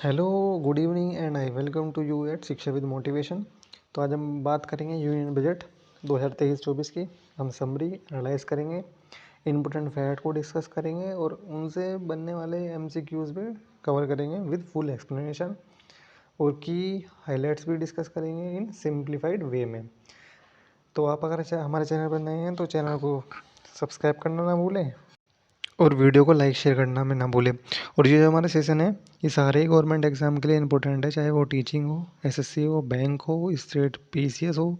Hello, good evening and I welcome to you at Shiksha with motivation. तो आज हम बात करेंगे यूनियन बजट 2023-24 की। हम समरी एनालाइज करेंगे, इम्पोर्टेंट फैक्ट को डिस्कस करेंगे और उनसे बनने वाले एमसीक्यूज भी कवर करेंगे विद फुल एक्सप्लेनेशन और की हाइलाइट्स भी डिस्कस करेंगे इन सिंप्लीफाइड वे में। तो आप अगर हमारे चैनल पर नए हैं तो चैनल को सब्सक्राइब करना ना भूलें और वीडियो को लाइक शेयर करना में ना भूलें। और ये जो हमारा सेशन है ये सारे ही गवर्नमेंट एग्जाम के लिए इंपॉर्टेंट है, चाहे वो टीचिंग हो, एसएससी हो, बैंक हो, स्टेट पीसीएस हो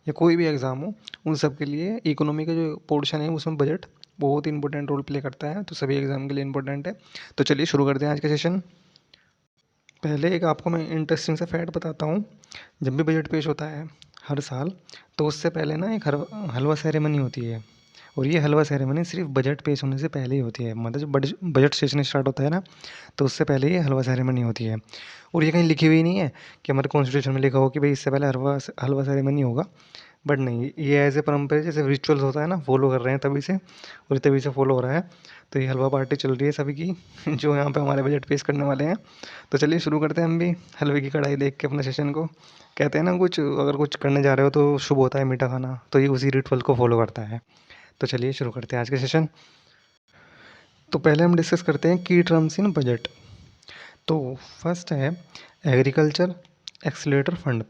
या कोई भी एग्ज़ाम हो, उन सब के लिए इकोनॉमी का जो पोर्शन है उसमें बजट बहुत इंपॉर्टेंट रोल प्ले करता है, तो सभी एग्ज़ाम के लिए इंपॉर्टेंट है। तो चलिए शुरू करते हैं आज का सेशन। पहले एक आपको मैं इंटरेस्टिंग सा फैक्ट बताता हूँ। जब भी बजट पेश होता है हर साल, तो उससे पहले ना एक हलवा सेरेमनी होती है। और ये हलवा सेरेमनी सिर्फ बजट पेश होने से पहले ही होती है, मतलब जब बजट सेशन स्टार्ट होता है ना, तो उससे पहले ही हलवा सेरेमनी होती है। और ये कहीं लिखी हुई नहीं है कि हमारे कॉन्स्टिट्यूशन में लिखा हो कि भाई इससे पहले हलवा सेरेमनी होगा, बट नहीं, ये एज ए परम्परा जैसे रिचुअल्स होता है ना, फॉलो कर रहे हैं तभी से, और तभी से फॉलो हो रहा है। तो ये हलवा पार्टी चल रही है सभी की जो यहाँ पे हमारे बजट पेश करने वाले हैं। तो चलिए शुरू करते हैं हम भी हलवे की कढ़ाई देख के अपने सेशन को। कहते हैं ना, कुछ अगर कुछ करने जा रहे हो तो शुभ होता है मीठा खाना, तो ये उसी रिचुअल को फॉलो करता है। तो चलिए शुरू करते हैं आज का सेशन। तो पहले हम डिस्कस करते हैं की टर्म्स इन बजट। तो फर्स्ट है agriculture accelerator fund.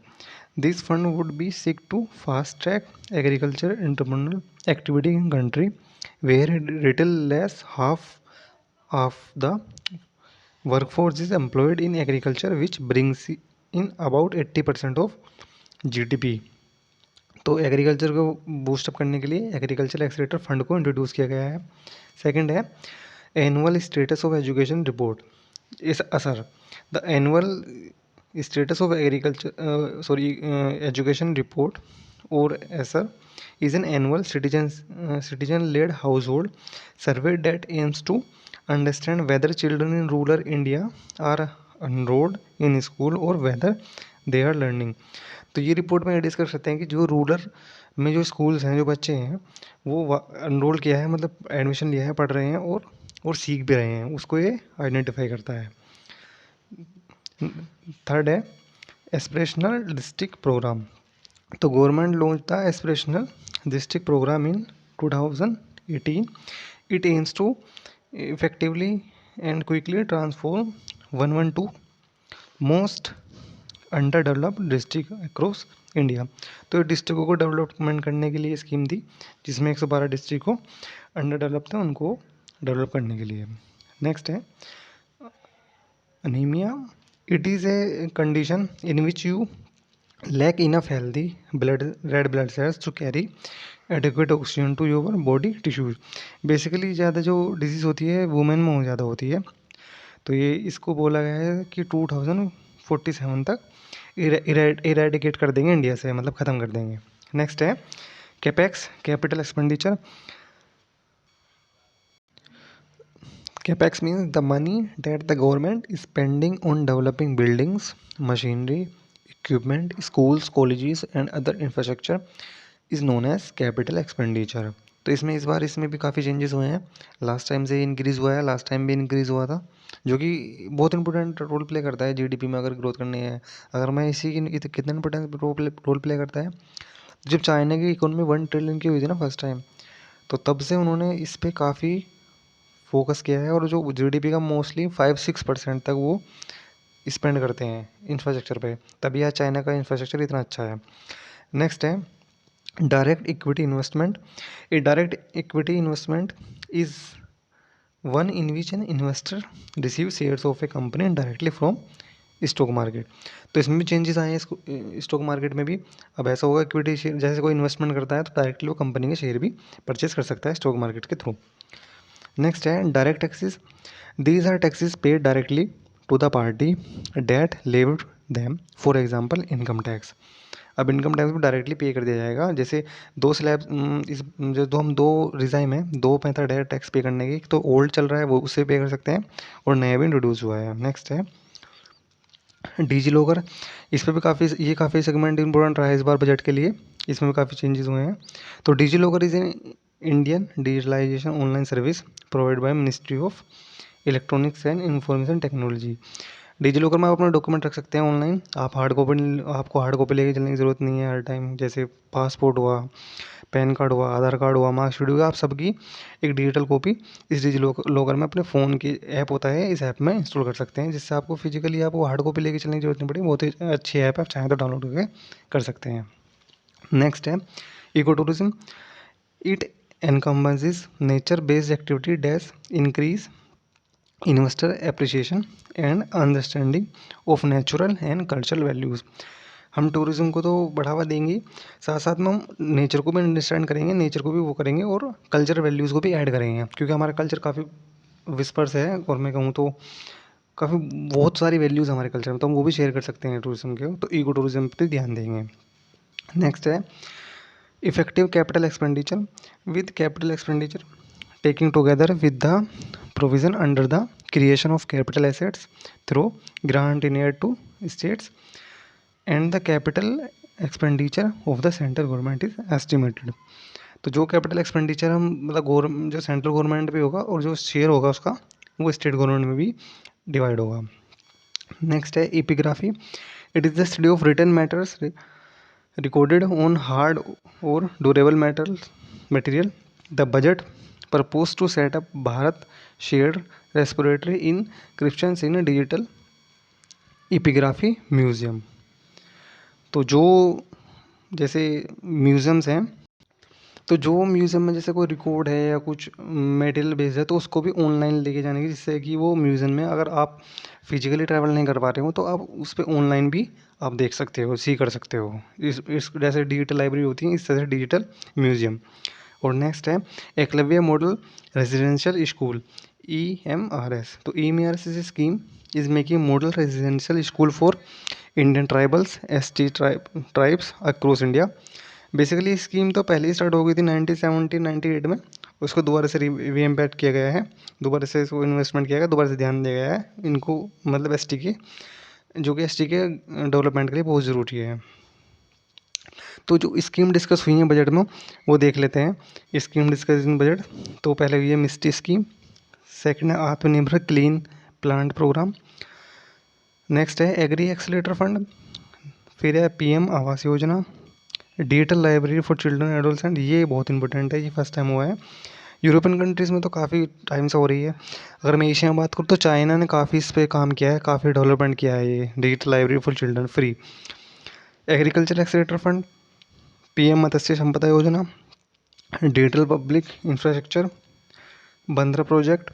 This fund would be seek to fast track agriculture entrepreneurial activity in country where retail less half of the workforce is employed in agriculture which brings in about 80% of GDP. तो agriculture को boost up करने के लिए agriculture accelerator fund को introduce किया गया है। Second है annual status of education report is ASER. The annual status of agriculture education report और असर is an annual citizen-led household survey that aims to understand whether children in rural India are enrolled in school or whether they are learning। तो ये report में ये discuss करते हैं कि जो रूरल में जो स्कूल्स हैं, जो बच्चे हैं वो एनरोल किया है, मतलब एडमिशन लिया है, पढ़ रहे हैं और सीख भी रहे हैं, उसको ये आइडेंटिफाई करता है। थर्ड है एस्पिरेशनल डिस्ट्रिक्ट प्रोग्राम। तो government launch the aspirational district programme in 2018। It aims to effectively and quickly transform 112 most under developed district across India. तो डिस्ट्रिक्टों को डेवलपमेंट करने के लिए स्कीम थी, जिसमें 112 डिस्ट्रिक्ट को अंडर डेवलप थे, उनको डेवलप करने के लिए। नेक्स्ट है anaemia. It is a condition in which you lack enough healthy red blood cells to carry adequate oxygen to your body tissues. Basically ज़्यादा जो डिजीज़ होती है वुमेन में ज़्यादा होती है, तो ये इसको बोला गया है कि 2047 तक इरेडिकेट कर देंगे इंडिया से, मतलब ख़त्म कर देंगे। नेक्स्ट है capex capital expenditure. Capex means the money that the government is spending on developing buildings, machinery, equipment, schools, colleges and other infrastructure is known as capital expenditure. तो इसमें इस बार इसमें भी काफ़ी चेंजेस हुए हैं, लास्ट टाइम से इंक्रीज़ हुआ है, लास्ट टाइम भी इंक्रीज़ हुआ था, जो कि बहुत इंपॉर्टेंट रोल प्ले करता है जीडीपी में अगर ग्रोथ करनी है। अगर मैं इसी की कितना इंपॉर्टेंट रोल प्ले करता है, जब चाइना की इकोनॉमी 1 ट्रिलियन की हुई थी ना फर्स्ट टाइम, तो तब से उन्होंने इस पर काफ़ी फोकस किया है, और जो जीडीपी का मोस्टली 5-6% तक वो स्पेंड करते हैं इंफ्रास्ट्रक्चर पे, तभी आज चाइना का इंफ्रास्ट्रक्चर इतना अच्छा है। नेक्स्ट है direct equity investment. A direct equity investment is one in which an investor receive shares of A company directly from stock market. तो इसमें भी चेंजेस आए हैं स्टॉक मार्केट में भी। अब ऐसा होगा इक्विटी शेयर जैसे कोई इन्वेस्टमेंट करता है तो डायरेक्टली वो कंपनी के शेयर भी परचेज कर सकता है स्टॉक मार्केट के थ्रू। नेक्स्ट है direct taxes. These are taxes paid directly to the party that levied them, for example income tax. अब इनकम टैक्स भी डायरेक्टली पे कर दिया जाएगा। जैसे दो स्लैब इस जो दो हम दो रिजाइम है, दो मेथड है टैक्स पे करने की, तो ओल्ड चल रहा है वो उससे पे कर सकते हैं, और नया भी इंट्रोड्यूस हुआ है। नेक्स्ट है डिजी लॉकर। इस पर भी काफ़ी सेगमेंट इंपॉर्टेंट रहा है इस बार बजट के लिए, इसमें भी काफ़ी चेंजेस हुए हैं। तो DigiLocker is an Indian digitalization online service provide by ministry of electronics and information technology. DigiLocker में आप अपना डॉक्यूमेंट रख सकते हैं ऑनलाइन। आपको हार्ड कॉपी लेके चलने की ज़रूरत नहीं है हर टाइम। जैसे पासपोर्ट हुआ, पैन कार्ड हुआ, आधार कार्ड हुआ, मार्कशीट हुआ, आप सबकी एक डिजिटल कॉपी इस डिजी लॉकर में अपने फ़ोन की ऐप होता है, इस ऐप में इंस्टॉल कर सकते हैं, जिससे आपको फिजिकली आपको हार्ड कॉपी लेके चलने की ज़रूरत नहीं पड़ेगी। बहुत ही अच्छी ऐप है, आप चाहें तो डाउनलोड करके कर सकते हैं। नेक्स्ट है eco tourism. It encompasses nature-based activity that increase investor appreciation and understanding of natural and cultural values। हम टूरिज्म को तो बढ़ावा देंगे, साथ साथ में हम नेचर को भी अंडरस्टैंड करेंगे, नेचर को भी वो करेंगे और कल्चर वैल्यूज़ को भी ऐड करेंगे, क्योंकि हमारा कल्चर काफ़ी विस्पर्स है और मैं कहूँ तो काफ़ी बहुत सारी वैल्यूज़ हमारे कल्चर में, तो हम वो भी शेयर कर सकते हैं टूरिज्म के, तो इको टूरिज्म पर ध्यान देंगे। नेक्स्ट है effective capital expenditure। with capital expenditure taking together with the provision under the creation of capital assets through grant in aid to states and the capital expenditure of the central government is estimated। तो जो capital expenditure हम मतलब government जो central government भी होगा और जो share होगा उसका वो स्टेट गवर्नमेंट में भी डिवाइड होगा। नेक्स्ट है epigraphy. It is the study of written matters recorded on hard or durable material। The budget proposed to set up Bharat shared repository in inscriptions in a digital epigraphy museum। तो जो जैसे museums हैं, तो जो museum में जैसे कोई record है या कुछ मटेरियल बेस्ड है तो उसको भी ऑनलाइन लेके जाने की, जिससे कि वो म्यूज़ियम में अगर आप फिजिकली ट्रैवल नहीं कर पा रहे हो तो आप उस पर ऑनलाइन भी आप देख सकते हो, सी कर सकते हो। इस जैसे डिजिटल लाइब्रेरी होती है, इस तरह से डिजिटल म्यूज़ियम। और नेक्स्ट है Eklavya model residential school EMRS। तो EMRS is scheme is making model residential school for Indian tribals ST tribes across India. Basically scheme तो पहले ही स्टार्ट हो गई थी 1998 में, उसको दोबारा से रीएम्पैक्ट किया गया है, दोबारा से इसको इन्वेस्टमेंट किया गया, दोबारा से ध्यान दिया गया है इनको, मतलब ST के जो कि ST के डेवलपमेंट के लिए बहुत ज़रूरी है। तो जो स्कीम डिस्कस हुई है बजट में वो देख लेते हैं। स्कीम डिस्कस इन बजट, तो पहले हुई है मिस्टी स्कीम, सेकंड है आत्मनिर्भर क्लीन प्लांट प्रोग्राम, नेक्स्ट है एग्री एक्सीलेटर फंड, फिर है PM आवास योजना, digital library for children adolescent, ये बहुत इंपॉर्टेंट है, ये फर्स्ट टाइम हुआ है। यूरोपियन कंट्रीज़ में तो काफ़ी टाइम से हो रही है। अगर मैं एशिया में बात करूँ तो चाइना ने काफ़ी इस पर काम किया है, काफ़ी डेवलपमेंट किया है ये digital library for children free. Agriculture accelerator fund, PM Matsya Sampada Yojana, digital public infrastructure, बंदर project,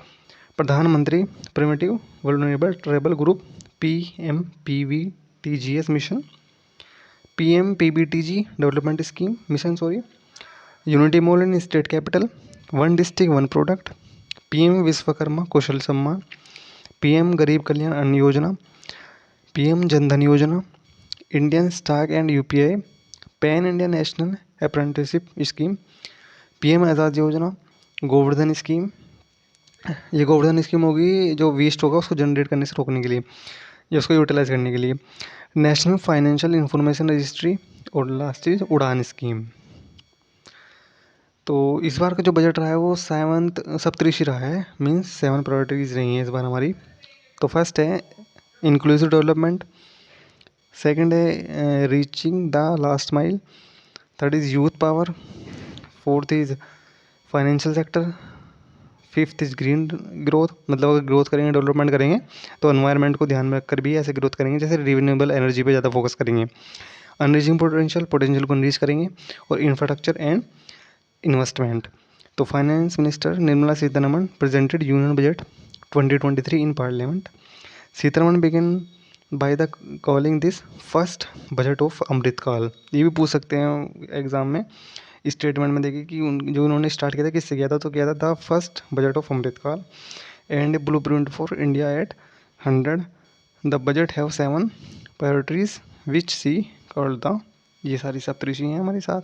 Pradhan Mantri primitive vulnerable tribal group PMPVTGS mission, PMPBTG development scheme mission unity mall in state capital, one district one product, PM Vishwakarma Kaushal Samman, PM Garib Kalyan Anna Yojana, PM Jan Dhan Yojana, Indian stock and UPI, pan India national apprenticeship scheme, PM Azad Yojana, Gobardhan scheme. ये Govardhan scheme होगी जो waste होगा उसको generate करने से रोकने के लिए या उसको यूटिलाइज करने के लिए। नेशनल फाइनेंशियल इंफॉर्मेशन रजिस्ट्री, और लास्ट चीज उड़ान स्कीम। तो इस बार का जो बजट रहा है वो सप्तऋषि रहा है, मीन्स 7 प्रायोरिटीज रही हैं इस बार हमारी। तो फर्स्ट है इंक्लूसिव डेवलपमेंट, सेकंड है reaching the last mile, third is youth power, fourth is financial sector, fifth is green growth, मतलब अगर ग्रोथ करेंगे डेवलपमेंट करेंगे तो एनवायरनमेंट को ध्यान में रखकर भी ऐसे ग्रोथ करेंगे, जैसे रिन्यूएबल एनर्जी पे ज़्यादा फोकस करेंगे, अनरीचिंग पोटेंशियल को अनरीच करेंगे, और इंफ्रास्ट्रक्चर एंड इन्वेस्टमेंट। तो finance minister Nirmala Sitharaman presented union budget 2023 in parliament. Sitharaman begin by the calling this first budget of Amrit Kaal. ये भी पूछ सकते हैं एग्जाम में, स्टेटमेंट में देखिए कि जो उन्होंने स्टार्ट किया था किससे किया था, तो किया था the first budget of Amrit Kaal and blueprint for India at 100। The budget have 7 priorities which see called the. ये सारी सप्तऋषि हैं हमारे साथ,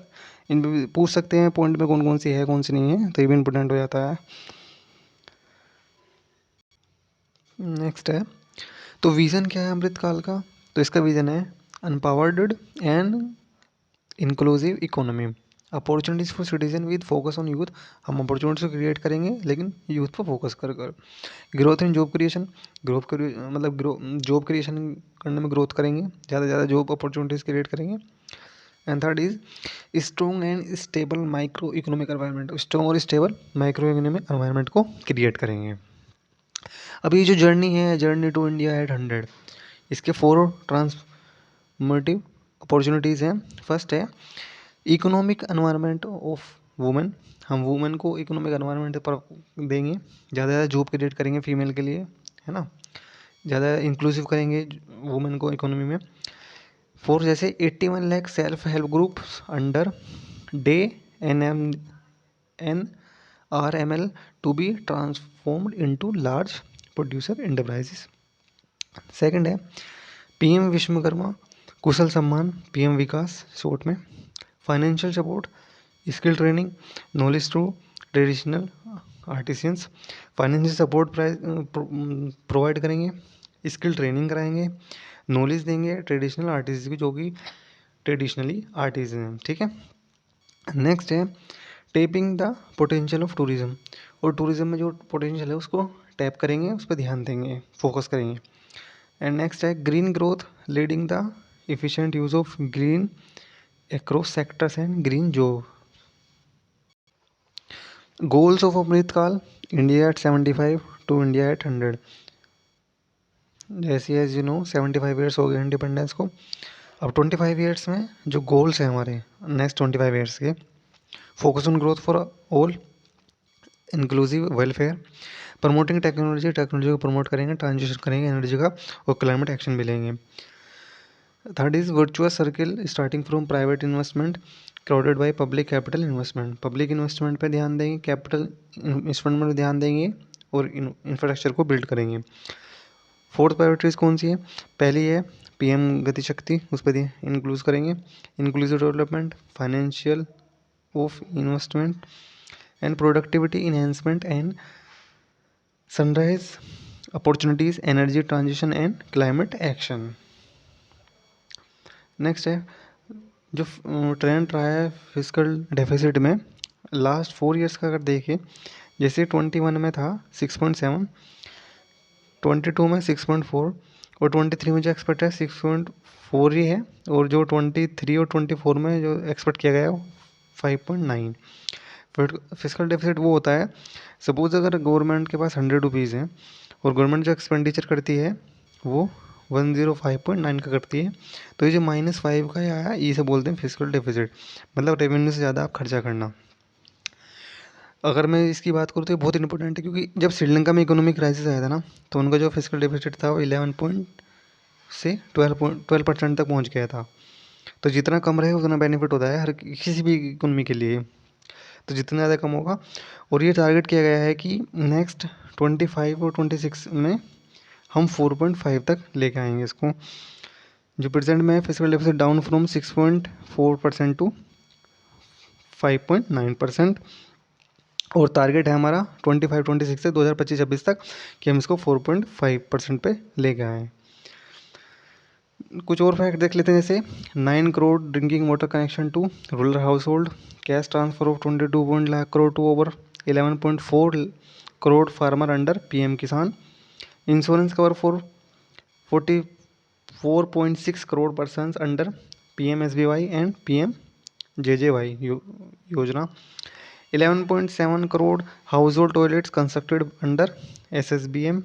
इन पे पूछ सकते हैं पॉइंट में कौन कौन सी है कौन सी नहीं है, तो ये भी इंपॉर्टेंट हो जाता है। नेक्स्ट है तो विज़न क्या है अमृतकाल का, तो इसका विज़न है unpowered and inclusive economy. Opportunities for citizen with focus on youth, हम अपॉर्चुनिटीज को क्रिएट करेंगे लेकिन यूथ पर फोकस कर कर। Growth in job creation, job creation करने में ग्रोथ करेंगे, ज़्यादा से ज़्यादा जॉब अपॉर्चुनिटीज़ क्रिएट करेंगे। And third is strong and stable micro economic environment, strong और स्टेबल माइक्रो इकोनॉमिक एनवायरनमेंट को क्रिएट करेंगे। अब ये जो जर्नी है, जर्नी टू इंडिया एट 100, इसके 4 ट्रांसफॉर्मेटिव अपॉर्चुनिटीज़ हैं। फर्स्ट है इकोनॉमिक एनवायरनमेंट ऑफ वुमेन, हम वुमेन को इकोनॉमिक एनवायरनमेंट पर देंगे, ज़्यादा से ज़्यादा जॉब क्रिएट करेंगे फीमेल के लिए, है ना, ज़्यादा इंक्लूसिव करेंगे वुमेन को इकोनॉमी में। 4 जैसे 81 lakh self help group under DAY NRML to be transformed into large producer enterprises. Second है PM Vishwakarma Kushal Samman, PM Vikas short में। Financial support, skill training, knowledge through traditional artisans, financial support provide करेंगे, skill training कराएंगे, knowledge देंगे traditional artist की जो कि traditionally artist हैं, ठीक है। नेक्स्ट है tapping the potential of tourism, और टूरिज्म में जो पोटेंशियल है उसको टैप करेंगे, उस पर ध्यान देंगे, फोकस करेंगे। एंड नेक्स्ट है green growth, leading the efficient use of green across sectors and green job. Goals of Amrit Kaal, India at 75 to India at 100। जैसे एज यू नो 75 ईयर्स हो गए इंडिपेंडेंस को, अब 25 ईयर्स में जो गोल्स हैं हमारे नेक्स्ट 25 ईयर्स के, focus on growth for all, inclusive welfare, promoting technology, technology को प्रमोट करेंगे, ट्रांजिशन करेंगे एनर्जी का, और क्लाइमेट एक्शन भी लेंगे। Third is virtuous circle starting from private investment crowded by public capital investment, public investment पे ध्यान देंगे, कैपिटल इन्वेस्टमेंट में ध्यान देंगे और इंफ्रास्ट्रक्चर को बिल्ड करेंगे। फोर्थ प्रायोरिटीज कौन सी है? पहली है PM गति शक्ति, उस पर इंक्लूड करेंगे, inclusive development, financial of investment and productivity enhancement and sunrise opportunities, energy transition and climate action. Next है जो ट्रेंड रहा है फिजिकल डेफिसिट में लास्ट 4 ईयर्स का, अगर देखें जैसे 21 में था 6.7, 22 में 6.4 और 23 में जो एक्सपेक्ट है 6.4 ही है, और जो 23 और 24 में जो एक्सपेक्ट किया गया है 5.9। फिजिकल डेफिसिट वो होता है, सपोज अगर गवर्नमेंट के पास 100 रुपीज़ हैं और गवर्नमेंट जो एक्सपेंडिचर करती है वो 105.9 का करती है, तो ये जो -5 का आया इसे बोलते हैं फिजिकल डेफिसिट, मतलब रेवेन्यू से ज़्यादा आप खर्चा करना। अगर मैं इसकी बात करूँ तो ये बहुत इंपॉर्टेंट है, क्योंकि जब श्रीलंका में इकोनॉमिक क्राइसिस आया था ना, तो उनका जो फिजिकल डेफिसिट था वो 11 से 12% तक पहुँच गया था। तो जितना कम रहे उतना बेनिफिट होता है हर किसी भी इकोनॉमी के लिए, तो जितना ज़्यादा कम होगा। और ये टारगेट किया गया है कि नेक्स्ट 25 और 26 में हम 4.5 तक लेके आएंगे इसको। जो प्रेजेंट में physical deficit down from 6.4% to 5.9%, और टारगेट है हमारा 25-26 से 2025-26 तक कि हम इसको 4.5% पे लेके आएँ। कुछ और फैक्ट देख लेते हैं, जैसे 9 crore drinking water connection to rural household, cash transfer of 22 lakh crore to over 11.4 crore farmer under PM Kisan, insurance cover for 44.6 crore persons under PMSBY and PMJJY Yojana, 11.7 crore household toilets constructed under SSBM,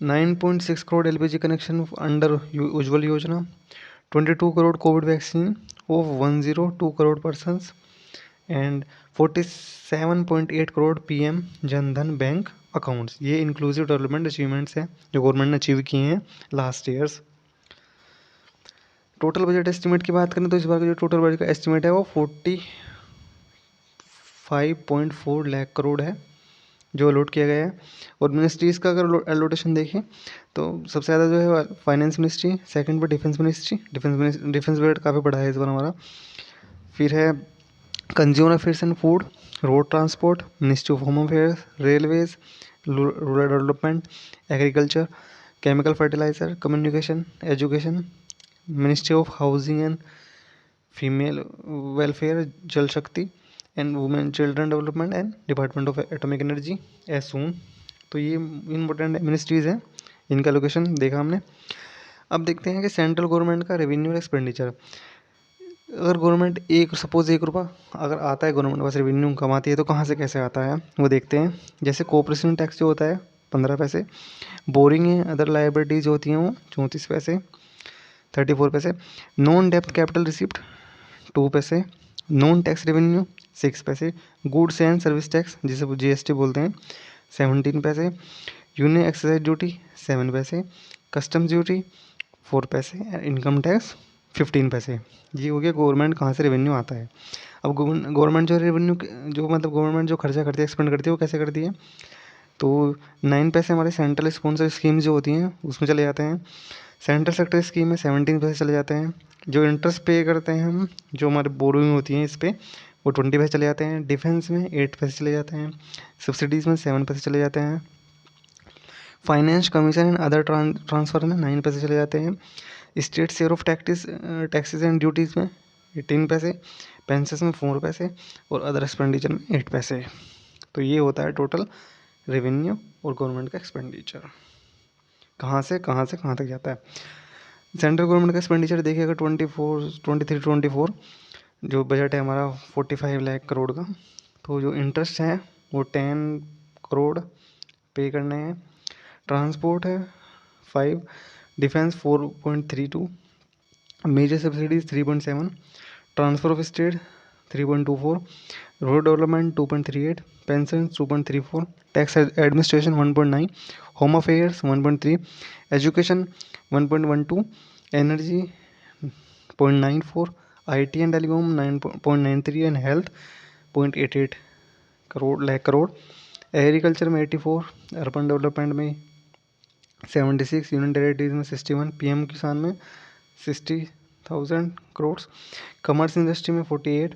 9.6 crore LPG connection under Ujjwala Yojana, 22 crore covid vaccine of 102 crore persons and 47.8 crore PM Jan Dhan bank accounts. ये inclusive development achievements हैं जो government ने achieve किए हैं last years. Total budget estimate की बात करें तो इस बार का जो टोटल बजट का एस्टिमेट है वो 45.4 लाख करोड़ है जो अलॉट किया गया है। और मिनिस्ट्रीज़ का अगर एलोटेशन देखें तो सबसे ज़्यादा जो है फाइनेंस मिनिस्ट्री, सेकंड पर डिफेंस मिनिस्ट्री, डिफेंस बजट काफ़ी बड़ा है इस बार हमारा। फिर है consumer affairs and food, road transport, ministry of home affairs, railways, rural development, agriculture, chemical fertiliser, communication, education, ministry of housing and female welfare, Jal Shakti and women children development and department of atomic energy as soon. तो ये important ministries हैं, इनका location देखा हमने। अब देखते हैं कि सेंट्रल गवर्नमेंट का रेवेन्यू एक्सपेंडिचर। अगर गवर्नमेंट सपोज 1 रुपया अगर आता है गवर्नमेंट पास रेवेन्यू कमाती है तो कहाँ से कैसे आता है वो देखते हैं। जैसे कॉर्पोरेशन टैक्स जो होता है 15 पैसे, बोरिंग है अदर लाइबिलिटीज होती हैं वो 34 पैसे 34 पैसे, नॉन डेप्थ कैपिटल रिसिप्ट 2 पैसे, नॉन टैक्स रेवेन्यू 6 पैसे, गुड्स एंड सर्विस टैक्स जिसे GST बोलते हैं 17 पैसे, यूनियन एक्साइज ड्यूटी 7 पैसे, कस्टम्स ड्यूटी 4 पैसे, इनकम टैक्स 15 पैसे। ये हो गया गवर्नमेंट कहाँ से रेवेन्यू आता है। अब गवर्नमेंट जो रेवेन्यू जो मतलब गवर्नमेंट जो खर्चा करती है एक्सपेंड करती है वो कैसे करती है, तो 9 पैसे हमारे सेंट्रल स्पॉन्सर स्कीम जो होती हैं उसमें चले जाते हैं। सेंट्रल सेक्टर स्कीम में 17 पैसे चले जाते हैं। जो इंटरेस्ट पे करते हैं हम, जो हमारे बोरोइंग होती हैं इस पर, वो 20 पैसे चले जाते हैं। डिफेंस में 8 पैसे चले जाते हैं। सब्सिडीज़ में 7 पैसे चले जाते हैं। Finance commission and other transfer में 9 पैसे चले जाते हैं। State share of taxes and duties में 18 पैसे, पेंशन में 4 पैसे और अदर एक्सपेंडिचर में 8 पैसे। तो ये होता है टोटल रेवेन्यू और गवर्नमेंट का एक्सपेंडिचर। कहाँ से कहाँ तक जाता है। सेंट्रल गवर्नमेंट का एक्सपेंडिचर देखिए अगर 23-24 जो बजट है हमारा 45 लाख करोड़ का, तो जो इंटरेस्ट है वो 10 करोड़ पे करने हैं। ट्रांसपोर्ट है 5, defence 4.32, major subsidies 3.7, transfer of state 3.24, road development 2.38, pension 2.34, tax administration 1.9, home affairs 1.3, education 1.12, energy 0.94, IT and telecom 9.93 and health 0.88 lakh crore, agriculture में 84, अर्बन डेवलपमेंट में 76, यूनियन टेरेटरीज में 61, PM किसान में 60,000 करोड़, कमर्स इंडस्ट्री में 48,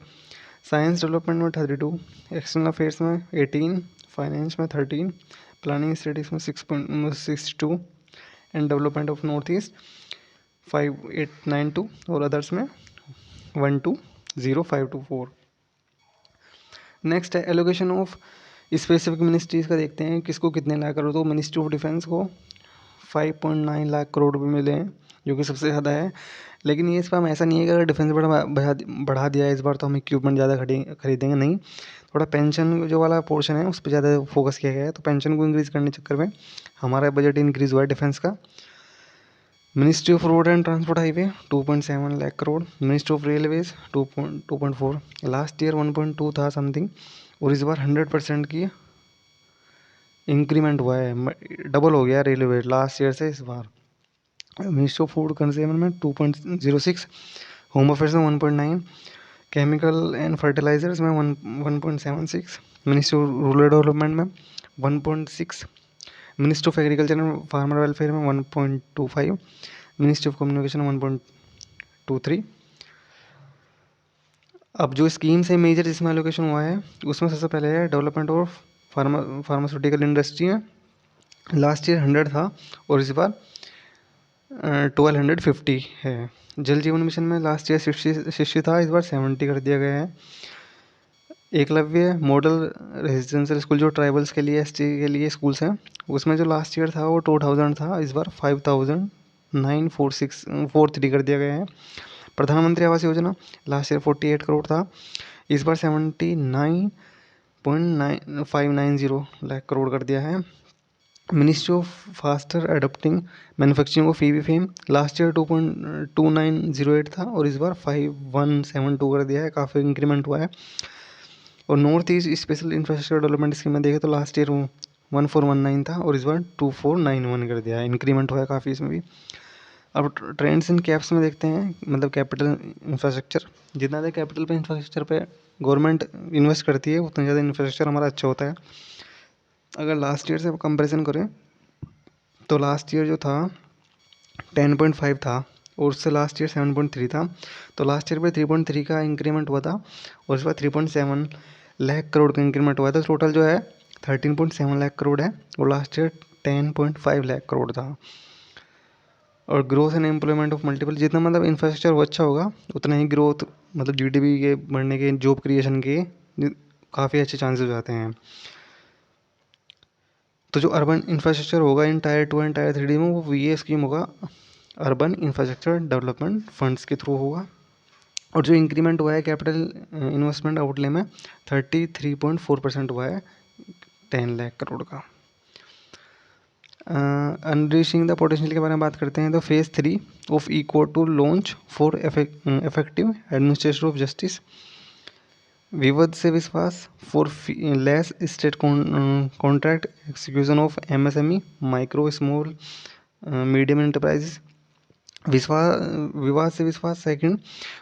साइंस डेवलपमेंट में 32, external affairs में 18, finance में 13, planning studies में 6.62 and development of north east 5892 और अदर्स में 120524। नेक्स्ट है एलोकेशन ऑफ स्पेसिफिक मिनिस्ट्रीज़ का देखते हैं किसको कितने लाख करोड़। तो मिनिस्ट्री ऑफ डिफेंस को 5.9 लाख करोड़ रुपये मिले हैं जो कि सबसे ज़्यादा है। लेकिन ये इस पर हम ऐसा नहीं है कि अगर डिफेंस बढ़ा दिया है इस बार तो हम इक्विपमेंट ज़्यादा खरीदेंगे, नहीं। थोड़ा पेंशन जो वाला पोर्शन है उस पर ज़्यादा फोकस किया गया है, तो पेंशन को इंक्रीज़ करने के चक्कर में हमारा बजट इंक्रीज़ हुआ है डिफेंस का। Ministry of road and transport highway 2.7 lakh crore, ministry of railways 2.4, last year 1.2 था समथिंग और इस बार 100% की इंक्रीमेंट हुआ है, डबल हो गया रेलवे लास्ट ईयर से इस बार। मिनिस्ट्री ऑफ फूड कंज्यूमर में 2.06, होम अफेयर्स में 1.9, केमिकल एंड फर्टिलाइजर्स में 1.76, मिनिस्ट्री ऑफ रूरल डेवलपमेंट में 1.6, ministry of agriculture and farmer welfare में 1.25, मिनिस्ट्री ऑफ कम्युनिकेशन 1.23। अब जो स्कीम्स है मेजर जिसमें एलोकेशन हुआ है उसमें सबसे पहले है डेवलपमेंट ऑफ फार्मास्यूटिकल इंडस्ट्री है, लास्ट ईयर 100 था और इस बार 1250 है। जल जीवन मिशन में लास्ट ईयर 60 था, इस बार 70 कर दिया गया है। एकलव्य मॉडल रेजिडेंशियल स्कूल जो ट्राइबल्स के लिए ST के लिए स्कूल्स हैं उसमें जो लास्ट ईयर था वो 2000 था, इस बार 5943 कर दिया गया है। प्रधानमंत्री आवास योजना लास्ट ईयर 48 करोड़ था, इस बार 79.590 लाख करोड़ कर दिया है। Ministry of faster adopting manufacturing of EV fame last year 2.2908 था और इस बार 5172 कर दिया है, काफ़ी इंक्रीमेंट हुआ है। और north east special infrastructure development scheme में देखें तो लास्ट ईयर 1419 था और इस बार 2491 कर दिया है, इंक्रीमेंट हुआ है काफ़ी इसमें भी। अब ट्रेंड्स इन कैप्स में देखते हैं, मतलब कैपिटल इंफ्रास्ट्रक्चर, जितना ज़्यादा कैपिटल पे इंफ्रास्ट्रक्चर पे गवर्नमेंट इन्वेस्ट करती है उतना ज़्यादा इंफ्रास्ट्रक्चर हमारा अच्छा होता है। अगर लास्ट ईयर से कंपैरिजन करें तो लास्ट ईयर जो था 10.5 था और उससे लास्ट ईयर 7.3 था, तो लास्ट ईयर पे 3.3 का इंक्रीमेंट हुआ था और इस बार 3.7 लाख करोड़ का इंक्रीमेंट हुआ था। टोटल जो है 13.7 लाख करोड़ है और लास्ट ईयर 10.5 लाख करोड़ था। और growth and employment of multiple, जितना मतलब इंफ्रास्ट्रक्चर वो अच्छा होगा उतना ही ग्रोथ, मतलब जीडीपी के बढ़ने के, जॉब क्रिएशन के काफ़ी अच्छे चांसेस हो जाते हैं। तो जो अर्बन इंफ्रास्ट्रक्चर होगा इन टायर 2 एंड टायर 3 में, वो ये स्कीम होगा अर्बन इंफ्रास्ट्रक्चर डेवलपमेंट फंड्स के थ्रू होगा। और जो इंक्रीमेंट हुआ है कैपिटल इन्वेस्टमेंट आउटले में 33.4% हुआ है 10 लाख करोड़ का। अनरीचिंग द पोटेंशियल के बारे में बात करते हैं तो phase 3 of eco to launch for effective administration of justice, Vivad se Vishwas for less state contract execution of MSME micro small medium enterprises, Vivad se Vishwas second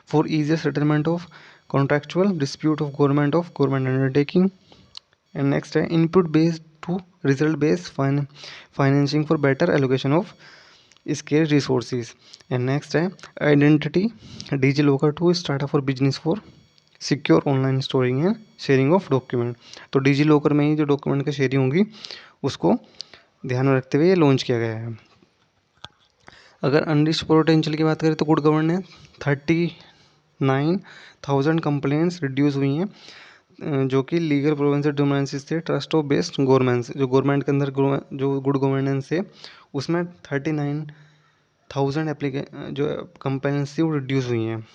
for easier settlement of contractual dispute of government undertaking. And next है input based to result based financing for better allocation of scarce resources. And next है identity DigiLocker to startup for business for secure online storing and sharing of document. तो DigiLocker में ही जो document की sharing होगी उसको ध्यान में रखते हुए ये लॉन्च किया गया है। अगर अनरिच्ड पोटेंशियल की बात करें तो गुड गवर्नेंस 39,000 कंप्लेंट्स रिड्यूस हुई हैं, जो कि लीगल प्रोविंस डोमिनेंस थे ट्रस्ट ऑफ बेस्ड गवर्नमेंट्स, जो गवर्नमेंट के अंदर जो गुड गवर्नेंस है उसमें 39,000 जो कंप्लेंट्स थी वो रिड्यूस हुई हैं।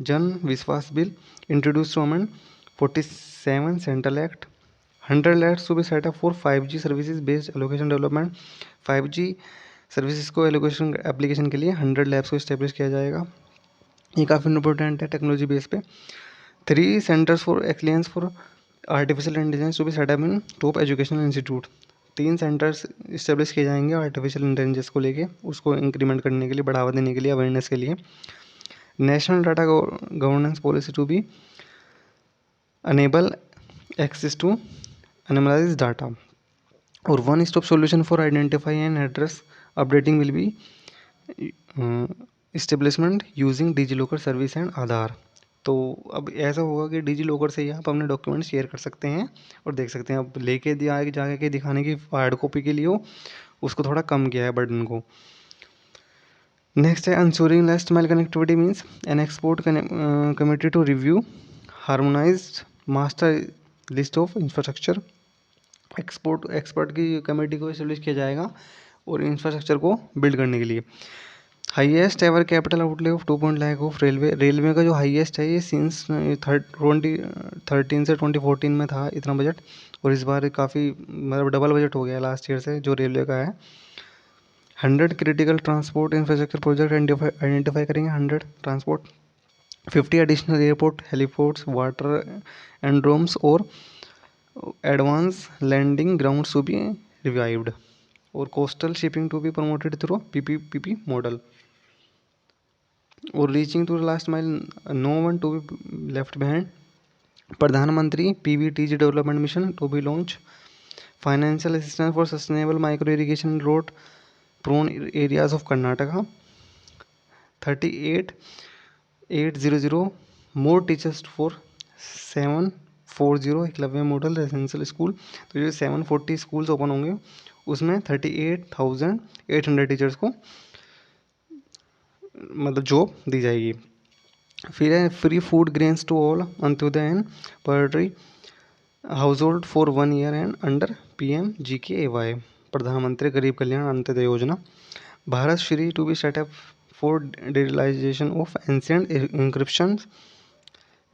Jan Vishwas bill introduce to amend 47 central act, 100 labs to be set up for 5G services based allocation development. 5G services को एलोकेशन एप्लीकेशन के लिए 100 लैब्स को इस्टेब्लिश किया जाएगा, ये काफ़ी इंपॉर्टेंट है टेक्नोलॉजी बेस पे। 3 centres for excellence for artificial intelligence to be set up in top educational institute, 3 centres establish किए जाएंगे आर्टिफिशियल इंटेलिजेंस को लेके, उसको इंक्रीमेंट करने के लिए, बढ़ावा देने के लिए, अवेयरनेस के लिए। National data governance policy to be enable access to anonymise data, और one stop solution for identify and address updating will be establishment using DigiLocker service and Aadhaar. तो अब ऐसा होगा कि डिजी लॉकर से ही आप अपने डॉक्यूमेंट शेयर कर सकते हैं और देख सकते हैं। अब लेके जाके दिखाने की हार्ड कॉपी के लिए उसको थोड़ा कम किया है बर्डन को। नेक्स्ट है ensuring last mile connectivity means an export committee to review harmonised master list of infrastructure. Expert की कमेटी को एस्टेब्लिश किया जाएगा और इंफ्रास्ट्रक्चर को बिल्ड करने के लिए। Highest ever capital outlay of 2 lakh of railway का जो हाईएस्ट है ये सिंस 2013 से 2014 में था इतना बजट, और इस बार काफ़ी मतलब डबल बजट हो गया लास्ट ईयर से जो रेलवे का है। 100 critical transport infrastructure project identify करेंगे, 100 transport, 50 additional airport heliports water aerodromes और advance landing grounds to be revived, और coastal shipping to be promoted through PPP model, और reaching to the last mile no one to be left behind. Pradhan Mantri PVTG development mission to be launch, financial assistance for sustainable micro irrigation road prone areas of Karnataka. 38,800 more teachers for 740 Eklavya model residential school. तो जो 740 schools open होंगे उसमें 38,800 teachers को मतलब job दी जाएगी। फिर है free food grains to all Antyodaya and poultry household for 1 year and under PMGKAY, Pradhan Mantri Garib Kalyan Antyodaya Yojana. Bharat Shri to be set up for digitalization of ancient inscription.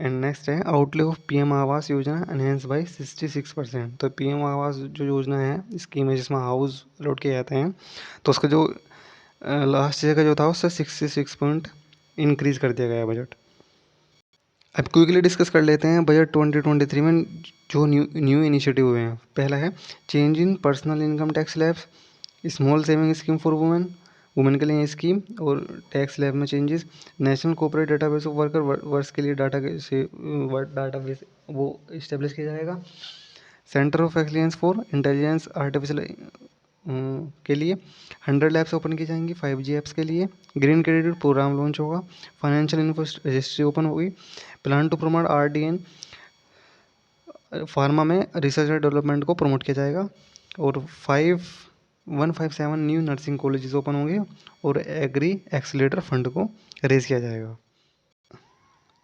And next है आउटले ऑफ PM आवास योजना enhance by 66%। तो PM आवास जो योजना है स्कीम है जिसमें house allot किए जाते हैं, तो उसका जो लास्ट ईयर का जो था उससे 66 पॉइंट इंक्रीज कर दिया गया बजट। अब क्विकली डिस्कस कर लेते हैं बजट 2023 में जो न्यू इनिशिएटिव हुए हैं। पहला है change in personal income tax slabs, small saving scheme for women के लिए स्कीम और टैक्स स्लैब में changes, national corporate database of worker works के लिए डाटाबेस वो इस्टेब्लिश किया जाएगा। Centre of excellence for intelligence artificial के लिए 100 लैब्स ओपन की जाएंगी 5G ऐप्स के लिए। ग्रीन क्रेडिट प्रोग्राम लॉन्च होगा, फाइनेंशियल इन्फो रजिस्ट्री ओपन होगी, plan to promote RDN pharma में रिसर्च और डेवलपमेंट को प्रमोट किया जाएगा, और 5 157 न्यू नर्सिंग कॉलेजेस ओपन होंगे और एग्री एक्सीलेटर फंड को रेज किया जाएगा।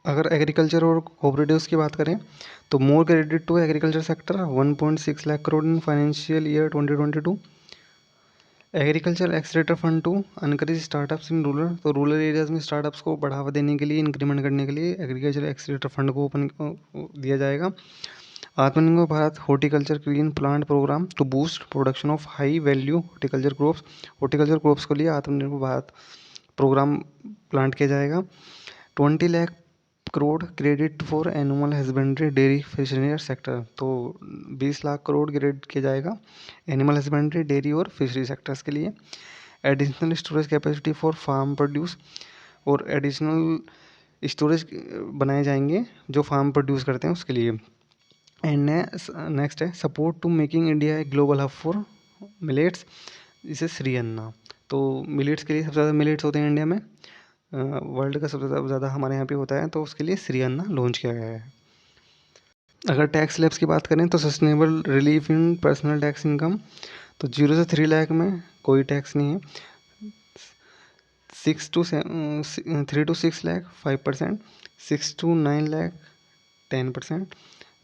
अगर एग्रीकल्चर और कोऑपरेटिव्स की बात करें तो more credit to agriculture sector 1.6 lakh crore in financial year 2022। Agriculture accelerator fund to encourage startups in rural, तो रूरल एरियाज में स्टार्टअप्स को बढ़ावा देने के लिए, इंक्रीमेंट करने के लिए एग्रीकल्चर एक्सीलेटर फंड को ओपन दिया जाएगा। Atmanirbhar Bharat horticulture green plant programme to boost production of high value horticulture crops के लिए आत्मनिर्भर भारत प्रोग्राम प्लांट किया जाएगा। 20 lakh crore credit for animal husbandry dairy fishery sector, तो 20 लाख करोड़ क्रेडिट किया जाएगा एनिमल हस्बेंड्री डेयरी और फिशरी सेक्टर्स के लिए। Additional storage capacity for farm produce, और एडिशनल स्टोरेज बनाए जाएंगे जो फार्म प्रोड्यूस करते हैं उसके लिए। एंड नेक्स्ट है support to making India a global hub for millets, इसे श्री अन्ना, तो मिलेट्स के लिए सबसे ज़्यादा मिलेट्स होते हैं इंडिया में, वर्ल्ड का सबसे ज़्यादा हमारे यहाँ पे होता है, तो उसके लिए श्री अन्ना लॉन्च किया गया है। अगर टैक्स स्लैब्स की बात करें तो sustainable relief in personal tax income, तो 0 से 3 लाख में कोई टैक्स नहीं है। 3 to 6 lakh 5%, 6 to 9 lakh 10%,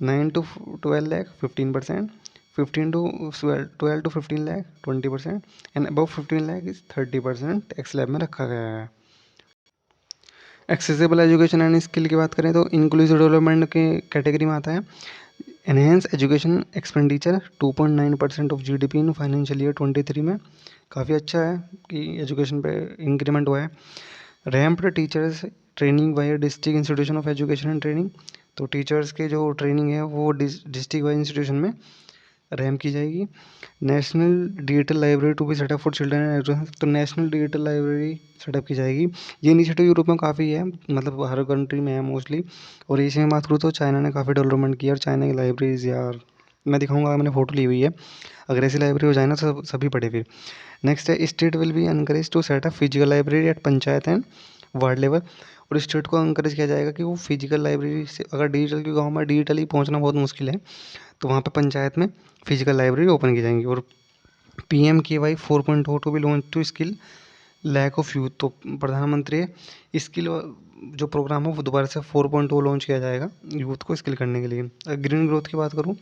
9 to 12 lakh 15%, 15 to 12 to 15 lakh 20%, and above 15 lakh is 30% tax slab में रखा गया है। एक्सेसिबल एजुकेशन एंड स्किल की बात करें तो इंक्लूसिव डेवलपमेंट के कैटेगरी में आता है। Enhance education expenditure 2.9% of GDP in financial year 23 में, काफ़ी अच्छा है कि एजुकेशन पे इंक्रीमेंट हुआ है। Ramped teachers training wise district institution of education and training, तो टीचर्स के जो ट्रेनिंग है वो डिस्ट्रिक्ट वाइज इंस्टीट्यूशन में रैम्प की जाएगी। National digital library to be set up for children and adolescents, तो नेशनल डिजिटल लाइब्रेरी सेटअप की जाएगी। ये इनिशिएटिव यूरोप में काफ़ी है, मतलब हर कंट्री में है मोस्टली, और एशिया में बात करूँ तो चाइना ने काफ़ी डेवलपमेंट किया, और चाइना की लाइब्रेरीज यार मैं दिखाऊंगा, मैंने फोटो ली हुई है, अगर ऐसी लाइब्रेरी हो जाए ना तो सभी पढ़े फिर। नेक्स्ट है state will be encourage to set up physical library at panchayat and ward level, और स्टेट को एनकरेज किया जाएगा कि वो फिजिकल लाइब्रेरी से, अगर डिजिटल के गाँव में डिजिटली पहुँचना बहुत मुश्किल है तो वहाँ पे पंचायत में फिजिकल लाइब्रेरी ओपन की जाएंगी। और PMKY 4.0 to be launch to skill lakh of youth, तो प्रधानमंत्री स्किल जो प्रोग्राम है वो दोबारा से 4.0 लॉन्च किया जाएगा यूथ को स्किल करने के लिए। ग्रीन ग्रोथ की बात करूँ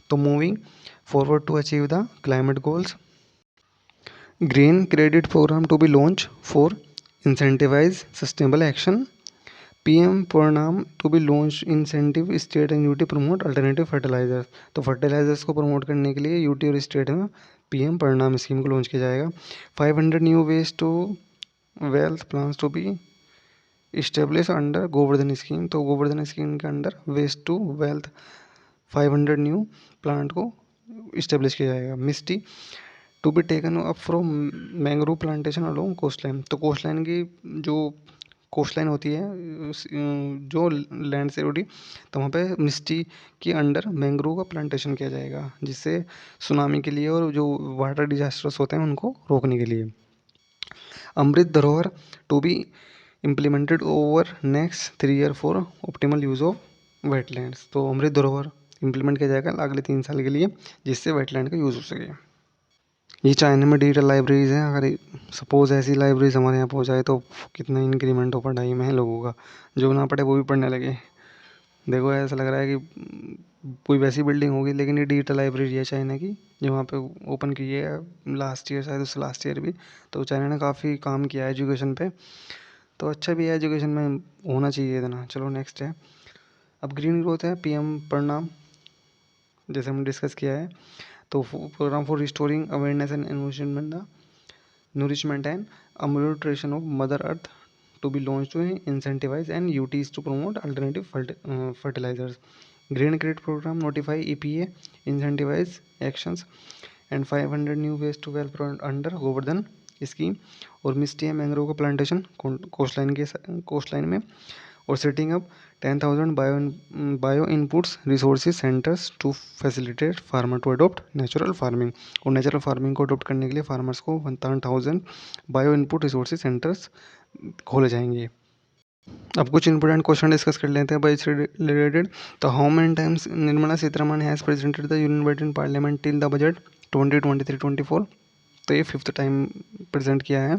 तो moving forward to achieve the climate goals, green credit programme to be launch for incentivize sustainable action, PM programme to be launch incentive state and UT promote alternative fertilizers, तो fertilizers को promote करने के लिए UT और state में PM परिणाम scheme को launch किया जाएगा। 500 new waste to wealth plans to be establish under Gobardhan scheme, तो गोवर्धन स्कीम के under waste to wealth 500 new plant को इस्टेब्लिश किया जाएगा। Mishti to be taken up from mangrove plantation along coastline, तो कोस्ट लाइन की जो कोस्ट लाइन होती है जो लैंड से जुड़ी, तो वहाँ पे मिस्टी के अंडर मैंग्रोव का प्लांटेशन किया जाएगा, जिससे सुनामी के लिए और जो वाटर डिजास्टर्स होते हैं उनको रोकने के लिए। Amrit Dharohar to be implemented over next 3 year for optimal use of wetlands, तो अमृत धरोहर इम्प्लीमेंट किया जाएगा अगले 3 साल के लिए, जिससे वेटलैंड का यूज़ हो सके। ये चाइना में डिजिटल लाइब्रेरीज़ हैं, अगर सपोज़ ऐसी लाइब्रेरीज हमारे यहाँ पहुँच जाए तो कितना इंक्रीमेंट हो पढ़ाई में है लोगों का, जो ना पढ़े वो भी पढ़ने लगे। देखो ऐसा लग रहा है कि कोई वैसी बिल्डिंग होगी, लेकिन ये डिजिटल लाइब्रेरी है चाइना की, जो वहाँ पे ओपन की है लास्ट ईयर, शायद उससे लास्ट ईयर भी, तो चाइना ने काफ़ी काम किया है एजुकेशन पे, तो अच्छा भी है, एजुकेशन में होना चाहिए इतना। चलो नेक्स्ट है, अब ग्रीन ग्रोथ है PM परिणाम, जैसे हमने डिस्कस किया है, तो programme for restoring awareness and nourishment and amelioration of mother earth to be launched to incentivize and UTs to promote alternative fertilizers. Green credit program notify EPA incentivize actions and 500 new ways to well under Govardhan scheme, और मिस्टी है mangrove का plantation coast line में, और setting up 10,000 bio inputs resources centres to facilitate farmer to adopt natural farming, और natural farming को adopt करने के लिए फार्मर्स को 1,000 बायो इनपुट रिसोर्सेज सेंटर्स खोले जाएंगे। अब कुछ इंपॉर्टेंट क्वेश्चन डिस्कस कर लेते हैं बजट से रिलेटेड। तो how many times Nirmala Sitharaman has presented the union budget in parliament till the budget 2023-24, तो ये 5th टाइम प्रेजेंट किया है।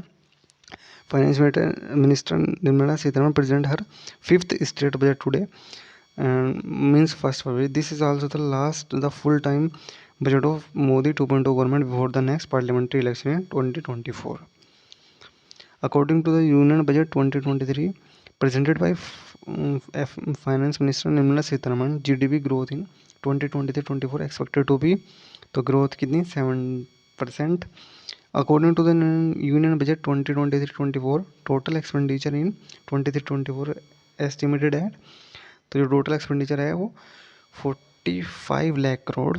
Finance minister Nirmala Sitharaman present her 5th state budget today means 1st February. This is also the full time budget of Modi 2.0 government before the next parliamentary election in 2024. According to the Union Budget 2023 presented by Finance Minister Nirmala Sitharaman, GDP growth in 2023-24 expected to be, तो growth कितनी 7%. According to the Union Budget 2023-24 total expenditure in 23-24 estimated at, तो जो total expenditure है वो 45 लाख करोड़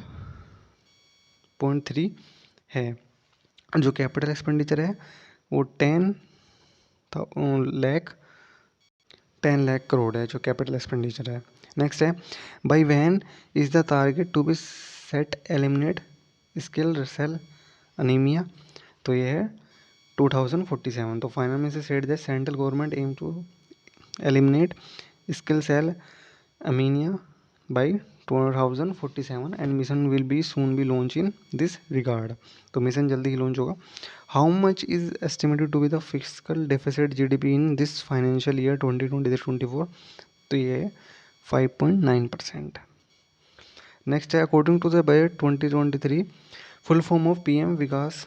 .3 है। जो capital expenditure है वो 10 लाख करोड़ है जो कैपिटल एक्सपेंडिचर है। नेक्स्ट है by when is the target to be set eliminate sickle cell anaemia, तो ये है 2047। तो फाइनल में से set the central government aim to eliminate sickle cell anaemia by 2047 and mission will be soon be launched in this regard। तो mission जल्दी ही launch होगा। How much is estimated to be the fiscal deficit GDP in this financial year 2023-24, तो ये 5.9%। Next है according to the budget 2023 full form of PM Vikas,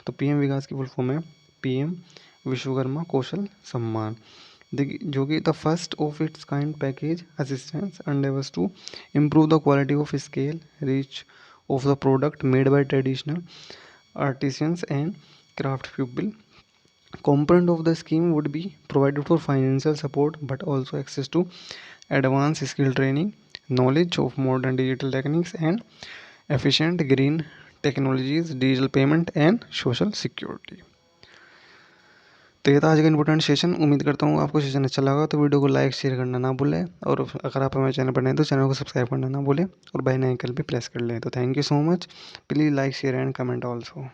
तो PM Vikas की full form है PM Vishwakarma Kaushal Samman, जो कि the first of its kind package assistance endeavors to improve the quality of scale reach of the product made by traditional artisans and craft people। Component of the scheme would be provided for financial support but also access to advanced skill training, knowledge of modern digital techniques and efficient green technologies, digital payment and social security। तो ये था आज का important session. उम्मीद करता हूँ आपको session अच्छा लगा, तो वीडियो को लाइक शेयर करना ना भूलें, और अगर आप हमारे चैनल पर नए तो चैनल को सब्सक्राइब करना ना भूलें और बेल आइकन भी प्रेस कर लें। तो thank you so much, please like share and comment also.